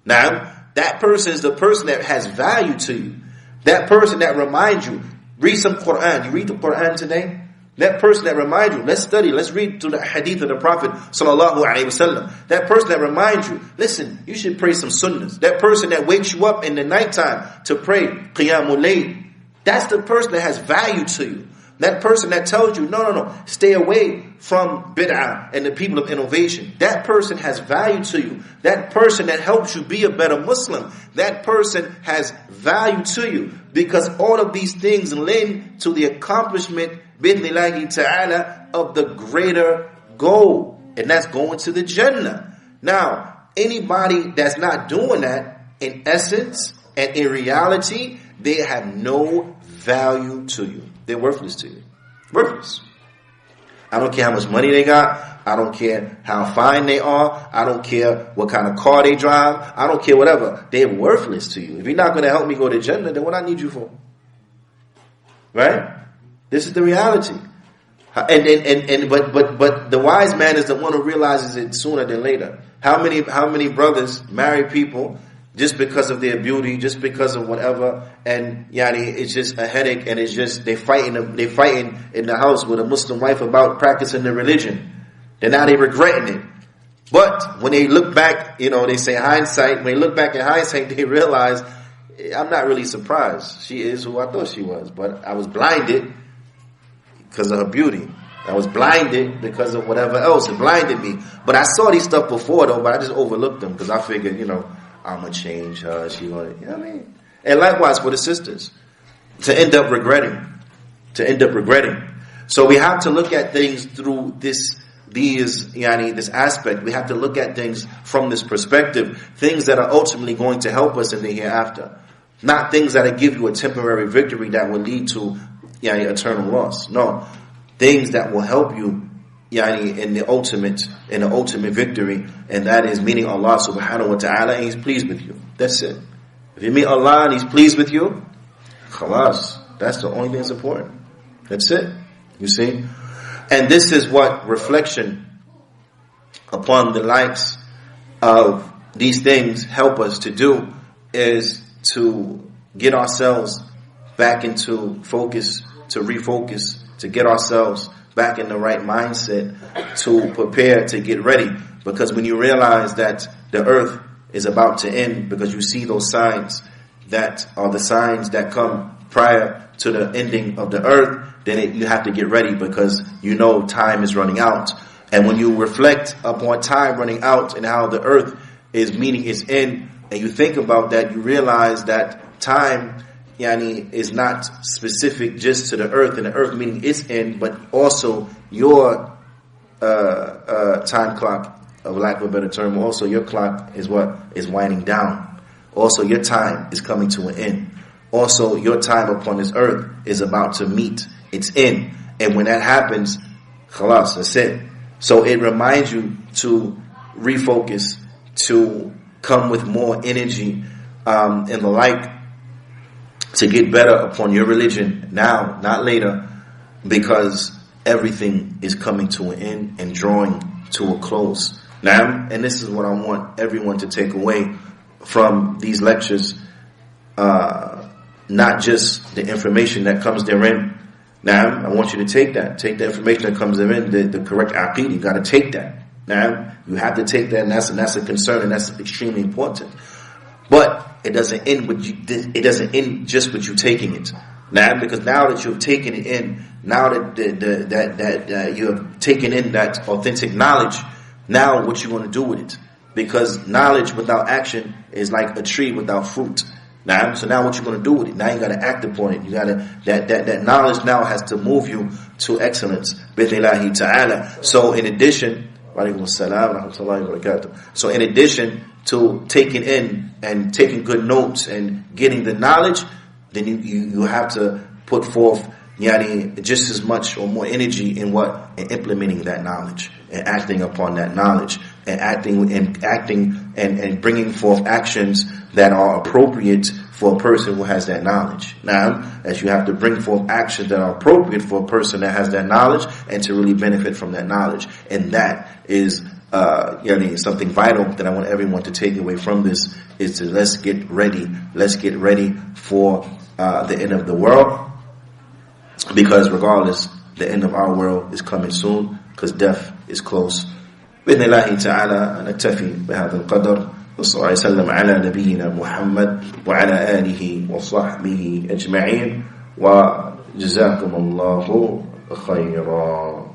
Now, that person is the person that has value to you. That person that reminds you, read some Qur'an. You read the Qur'an today? That person that reminds you, let's study, let's read through the hadith of the Prophet sallallahu alaihi wasallam. That person that reminds you, listen, you should pray some sunnahs. That person that wakes you up in the nighttime to pray qiyamul layl. That's the person that has value to you. That person that tells you, no, stay away from bid'ah and the people of innovation. That person has value to you. That person that helps you be a better Muslim. That person has value to you because all of these things lend to the accomplishment bidnillahi ta'ala of the greater goal. And that's going to the Jannah. Now, anybody that's not doing that, in essence and in reality, they have no value to you. They're worthless to you. Worthless. I don't care how much money they got. I don't care how fine they are. I don't care what kind of car they drive. I don't care whatever. They're worthless to you. If you're not going to help me go to Jannah, then what I need you for? Right? This is the reality. But the wise man is the one who realizes it sooner than later. How many brothers marry people just because of their beauty, just because of whatever, and it's just a headache, and it's just they fighting in the house with a Muslim wife about practicing their religion. Then now they regretting it. But when they look back, they say hindsight. When they look back at hindsight, they realize I'm not really surprised. She is who I thought she was, but I was blinded because of her beauty. I was blinded because of whatever else. It blinded me. But I saw these stuff before though, but I just overlooked them because I figured, I'm going to change her. She going to, you know what I mean? And likewise for the sisters. To end up regretting. So we have to look at things through this aspect. We have to look at things from this perspective. Things that are ultimately going to help us in the hereafter. Not things that will give you a temporary victory that will lead to eternal loss. No. Things that will help you in the ultimate victory, and that is meeting Allah subhanahu wa ta'ala, and He's pleased with you. That's it. If you meet Allah and He's pleased with you, khalas, that's the only thing that's important. That's it. You see? And this is what reflection upon the likes of these things help us to do, is to get ourselves back into focus, to refocus, to get ourselves back in the right mindset, to prepare to get ready. Because when you realize that the earth is about to end, because you see those signs that are the signs that come prior to the ending of the earth, then you have to get ready, because you know time is running out. And when you reflect upon time running out and how the earth is meaning its end, and you think about that, you realize that time, Juyaanee, is not specific just to the earth and the earth meaning its end, but also your time clock, of lack of a better term. Also your clock is winding down. Also your time is coming to an end. Also your time upon this earth is about to meet its end. And when that happens, khalas, that's it. So it reminds you to refocus, to come with more energy and the like, to get better upon your religion now, not later, because everything is coming to an end and drawing to a close. Now, and this is what I want everyone to take away from these lectures, not just the information that comes therein. Now, I want you to take the information that comes therein, the correct aqeedah. You got to take that. Now, you have to take that, and that's a concern, and that's extremely important. But it doesn't end with you. It doesn't end just with you taking it. Now, because now that you've taken it in, now that you have taken in that authentic knowledge, now what you want to do with it? Because knowledge without action is like a tree without fruit. Now, so now what you going to do with it? Now you got to act upon it. You got to that knowledge now has to move you to excellence. Bi-idhnillahi ta'ala. So in addition, Walaikum Salaam wa rahmatullahi wa barakatuh. So in addition to taking in and taking good notes and getting the knowledge, then you have to put forth, Juyaanee, just as much or more energy in implementing that knowledge and acting upon that knowledge and acting and bringing forth actions that are appropriate for a person who has that knowledge. Now, as you have to bring forth actions that are appropriate for a person that has that knowledge and to really benefit from that knowledge. And that is Juyaanee, something vital that I want everyone to take away from this, is to let's get ready for the end of the world, because regardless, the end of our world is coming soon, because death is close. بإذن الله تعالى نكتفي بهذا القدر، وصلى الله وسلم على نبينا محمد وعلى آله وصحبه أجمعين، وجزاكم الله خيرا.